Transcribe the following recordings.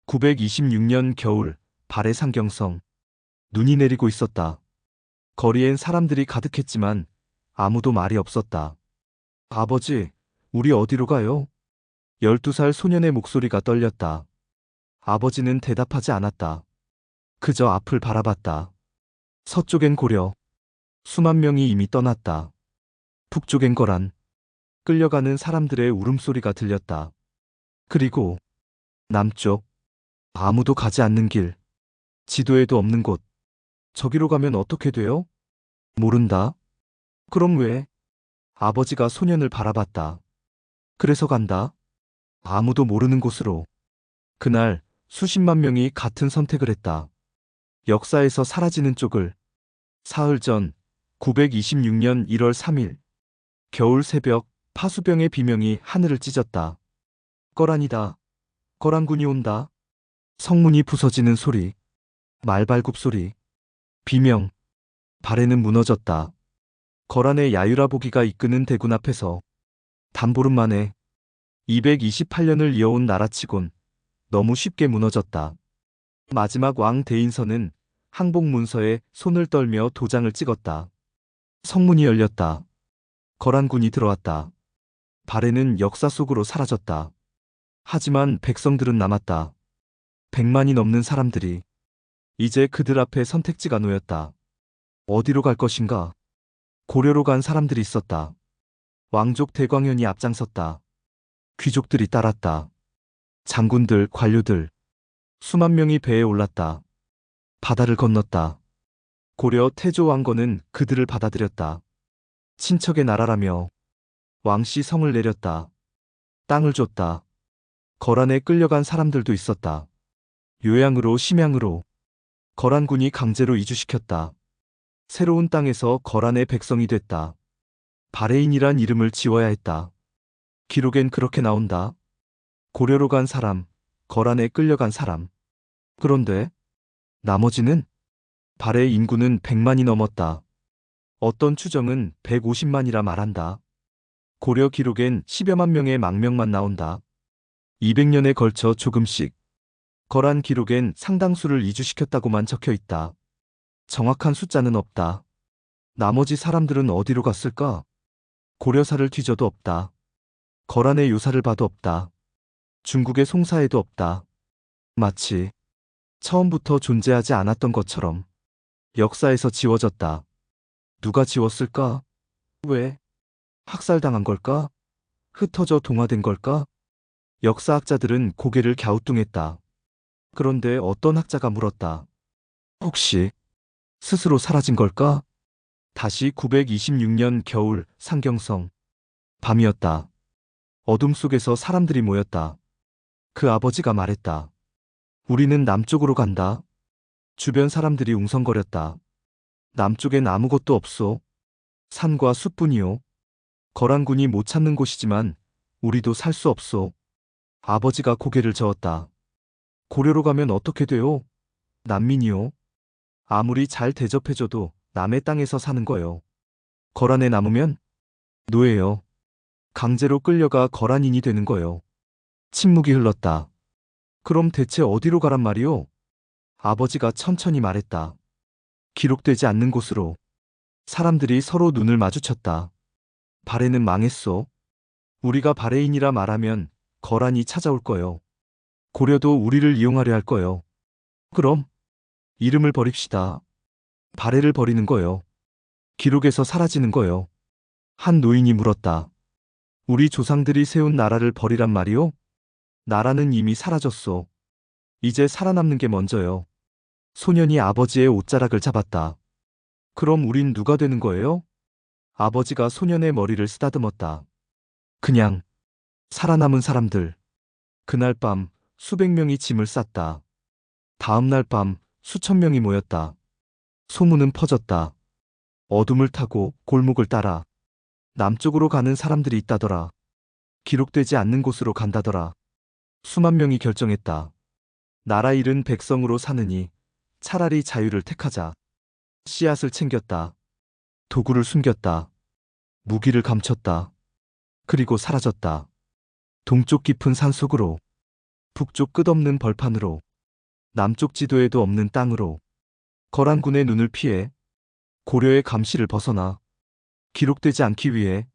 926년 겨울, 발해 상경성. 눈이 내리고 있었다. 거리엔 사람들이 가득했지만 아무도 말이 없었다. 아버지, 우리 어디로 가요? 12살 소년의 목소리가 떨렸다. 아버지는 대답하지 않았다. 그저 앞을 바라봤다. 서쪽엔 고려. 수만 명이 이미 떠났다. 북쪽엔 거란. 끌려가는 사람들의 울음소리가 들렸다. 그리고 남쪽. 아무도 가지 않는 길. 지도에도 없는 곳. 저기로 가면 어떻게 돼요? 모른다. 그럼 왜? 아버지가 소년을 바라봤다. 그래서 간다. 아무도 모르는 곳으로. 그날 수십만 명이 같은 선택을 했다. 역사에서 사라지는 쪽을. 사흘 전 926년 1월 3일 겨울 새벽 파수병의 비명이 하늘을 찢었다. 거란이다. 거란군이 온다. 성문이 부서지는 소리. 말발굽 소리. 비명. 발해는 무너졌다. 거란의 야유라보기가 이끄는 대군 앞에서 단보름 만에 228년을 이어온 나라치곤 너무 쉽게 무너졌다. 마지막 왕 대인선은 항복 문서에 손을 떨며 도장을 찍었다. 성문이 열렸다. 거란군이 들어왔다. 발해는 역사 속으로 사라졌다. 하지만 백성들은 남았다. 100만이 넘는 사람들이. 이제 그들 앞에 선택지가 놓였다. 어디로 갈 것인가? 고려로 간 사람들이 있었다. 왕족 대광현이 앞장섰다. 귀족들이 따랐다. 장군들, 관료들. 수만 명이 배에 올랐다. 바다를 건넜다. 고려 태조 왕건은 그들을 받아들였다. 친척의 나라라며 왕씨 성을 내렸다. 땅을 줬다. 거란에 끌려간 사람들도 있었다. 요양으로 심양으로. 거란군이 강제로 이주시켰다. 새로운 땅에서 거란의 백성이 됐다. 발해인이란 이름을 지워야 했다. 기록엔 그렇게 나온다. 고려로 간 사람, 거란에 끌려간 사람. 그런데 나머지는? 발해 인구는 100만이 넘었다. 어떤 추정은 150만이라 말한다. 고려 기록엔 10여만 명의 망명만 나온다. 200년에 걸쳐 조금씩. 거란 기록엔 상당수를 이주시켰다고만 적혀 있다. 정확한 숫자는 없다. 나머지 사람들은 어디로 갔을까? 고려사를 뒤져도 없다. 거란의 요사를 봐도 없다. 중국의 송사에도 없다. 마치 처음부터 존재하지 않았던 것처럼 역사에서 지워졌다. 누가 지웠을까? 왜? 학살당한 걸까? 흩어져 동화된 걸까? 역사학자들은 고개를 갸우뚱했다. 그런데 어떤 학자가 물었다. 혹시 스스로 사라진 걸까? 다시 926년 겨울 상경성. 밤이었다. 어둠 속에서 사람들이 모였다. 그 아버지가 말했다. 우리는 남쪽으로 간다. 주변 사람들이 웅성거렸다. 남쪽엔 아무것도 없소. 산과 숲뿐이요. 거란군이 못 찾는 곳이지만 우리도 살 수 없소. 아버지가 고개를 저었다. 고려로 가면 어떻게 돼요? 난민이요. 아무리 잘 대접해줘도 남의 땅에서 사는 거요. 거란에 남으면 노예요. 강제로 끌려가 거란인이 되는 거요. 침묵이 흘렀다. 그럼 대체 어디로 가란 말이요? 아버지가 천천히 말했다. 기록되지 않는 곳으로. 사람들이 서로 눈을 마주쳤다. 발해는 망했소. 우리가 발해인이라 말하면 거란이 찾아올 거요. 고려도 우리를 이용하려 할 거요. 그럼 이름을 버립시다. 발해를 버리는 거요. 기록에서 사라지는 거요. 한 노인이 물었다. 우리 조상들이 세운 나라를 버리란 말이요? 나라는 이미 사라졌소. 이제 살아남는 게 먼저요. 소년이 아버지의 옷자락을 잡았다. 그럼 우린 누가 되는 거예요? 아버지가 소년의 머리를 쓰다듬었다. 그냥 살아남은 사람들. 그날 밤 수백 명이 짐을 쌌다. 다음 날 밤 수천 명이 모였다. 소문은 퍼졌다. 어둠을 타고 골목을 따라 남쪽으로 가는 사람들이 있다더라. 기록되지 않는 곳으로 간다더라. 수만 명이 결정했다. 나라 잃은 백성으로 사느니 차라리 자유를 택하자. 씨앗을 챙겼다. 도구를 숨겼다. 무기를 감췄다. 그리고 사라졌다. 동쪽 깊은 산속으로. 북쪽 끝없는 벌판으로, 남쪽 지도에도 없는 땅으로, 거란군의 눈을 피해, 고려의 감시를 벗어나, 기록되지 않기 위해,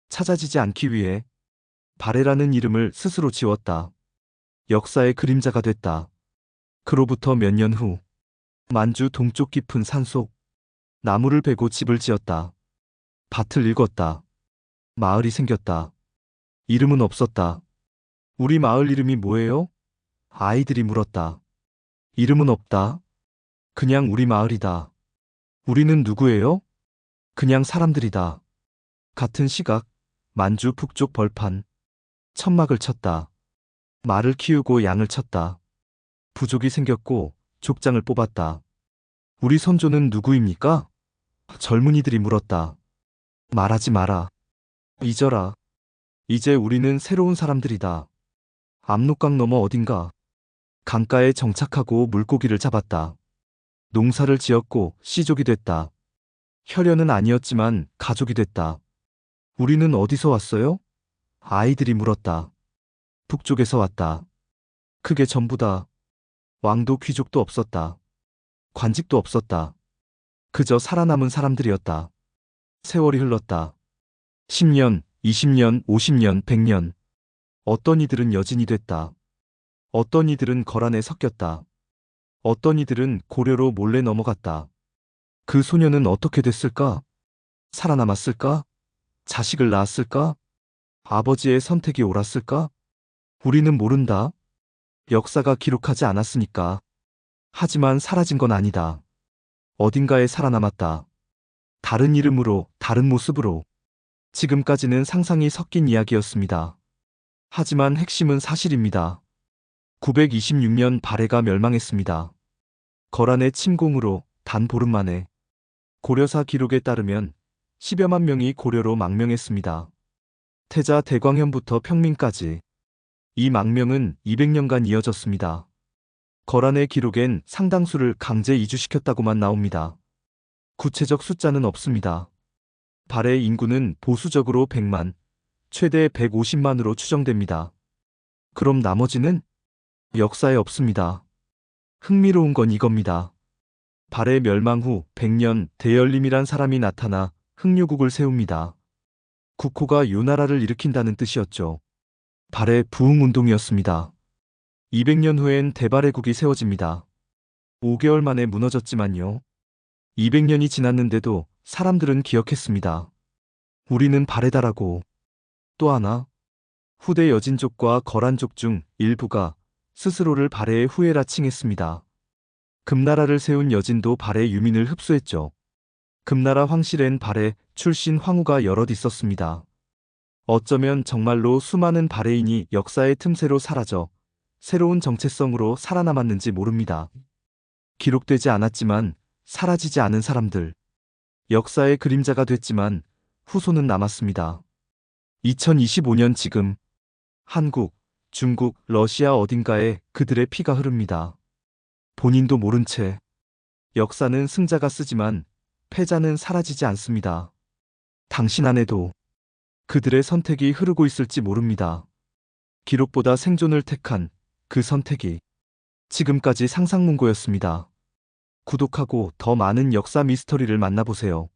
찾아지지 않기 위해, 발해라는 이름을 스스로 지웠다. 역사의 그림자가 됐다. 그로부터 몇 년 후, 만주 동쪽 깊은 산속, 나무를 베고 집을 지었다. 밭을 일궜다. 마을이 생겼다. 이름은 없었다. 우리 마을 이름이 뭐예요? 아이들이 물었다. 이름은 없다. 그냥 우리 마을이다. 우리는 누구예요? 그냥 사람들이다. 같은 시각, 만주 북쪽 벌판. 천막을 쳤다. 말을 키우고 양을 쳤다. 부족이 생겼고 족장을 뽑았다. 우리 선조는 누구입니까? 젊은이들이 물었다. 말하지 마라. 잊어라. 이제 우리는 새로운 사람들이다. 압록강 너머 어딘가. 강가에 정착하고 물고기를 잡았다. 농사를 지었고 씨족이 됐다. 혈연은 아니었지만 가족이 됐다. 우리는 어디서 왔어요? 아이들이 물었다. 북쪽에서 왔다. 그게 전부다. 왕도 귀족도 없었다. 관직도 없었다. 그저 살아남은 사람들이었다. 세월이 흘렀다. 10년, 20년, 50년, 100년. 어떤 이들은 여진이 됐다. 어떤 이들은 거란에 섞였다. 어떤 이들은 고려로 몰래 넘어갔다. 그 소녀는 어떻게 됐을까? 살아남았을까? 자식을 낳았을까? 아버지의 선택이 옳았을까? 우리는 모른다. 역사가 기록하지 않았으니까. 하지만 사라진 건 아니다. 어딘가에 살아남았다. 다른 이름으로, 다른 모습으로. 지금까지는 상상이 섞인 이야기였습니다. 하지만 핵심은 사실입니다. 926년 발해가 멸망했습니다. 거란의 침공으로 단 보름 만에. 고려사 기록에 따르면 10여만 명이 고려로 망명했습니다. 태자 대광현부터 평민까지. 이 망명은 200년간 이어졌습니다. 거란의 기록엔 상당수를 강제 이주시켰다고만 나옵니다. 구체적 숫자는 없습니다. 발해 인구는 보수적으로 100만, 최대 150만으로 추정됩니다. 그럼 나머지는? 역사에 없습니다. 흥미로운 건 이겁니다. 발해 멸망 후 100년 대열림이란 사람이 나타나 흥류국을 세웁니다. 국호가 요나라를 일으킨다는 뜻이었죠. 발해 부흥운동이었습니다. 200년 후엔 대발해국이 세워집니다. 5개월 만에 무너졌지만요. 200년이 지났는데도 사람들은 기억했습니다. 우리는 발해다라고. 또 하나, 후대 여진족과 거란족 중 일부가 스스로를 발해의 후예라 칭했습니다. 금나라를 세운 여진도 발해 유민을 흡수했죠. 금나라 황실엔 발해 출신 황후가 여럿 있었습니다. 어쩌면 정말로 수많은 발해인이 역사의 틈새로 사라져 새로운 정체성으로 살아남았는지 모릅니다. 기록되지 않았지만 사라지지 않은 사람들. 역사의 그림자가 됐지만 후손은 남았습니다. 2025년 지금 한국, 중국, 러시아 어딘가에 그들의 피가 흐릅니다. 본인도 모른 채. 역사는 승자가 쓰지만 패자는 사라지지 않습니다. 당신 안에도 그들의 선택이 흐르고 있을지 모릅니다. 기록보다 생존을 택한 그 선택이. 지금까지 상상문고였습니다. 구독하고 더 많은 역사 미스터리를 만나보세요.